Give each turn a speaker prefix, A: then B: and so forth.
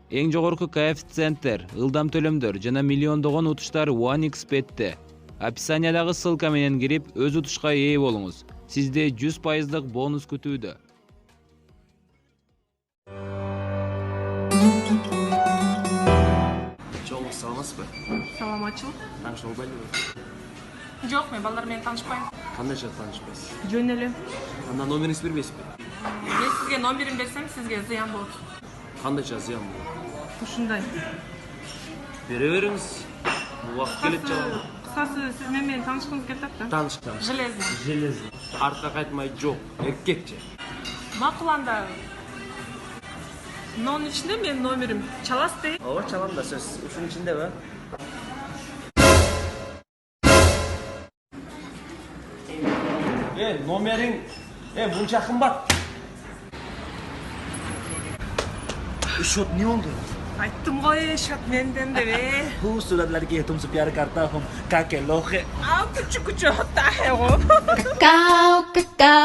A: Эң жогорку коэффициенттер, ылдам төлөмдөр жана миллиондогон утуштар OneXBet'те. Описаниядагы ссылка менен кирип, өз утушка ээ болуңуз. Сизде 100% бонус күтүүдө.
B: Жоғыңыз саламатсыз ба?
C: Саламатчылык.
B: Таныш болбайлы ба?
C: Жок, мен балдар менен таанышпайм.
B: Кандай жат таанышпайсыз?
C: Жөн эле.
B: Анда номериңизди бербейсизби?
C: Мен сизге номерин берсем, сизге зыян болот.
B: Кандайча зыян болот?
C: Ушундай.
B: Бере бериңиз. Убакыт келет жабы.
C: Кысасы сиз менен таанышкыңыз келип атат да.
B: Таныштым.
C: Железный.
B: Артка кайтмай жок, эркекче.
C: Макул анда. Нонун ичинде менин номерим. Чаласыз дейт.
B: Ооба, чалам да сөз. Ушунун ичиндеби? Номериң мынча кымбат. Счет не oldu?
C: Айттым ғой, счет менден деп.
B: Justo la que तुम से प्यार करता हूँ, का के लोग है.
C: Ау, күчү, та.
D: Какао, какао.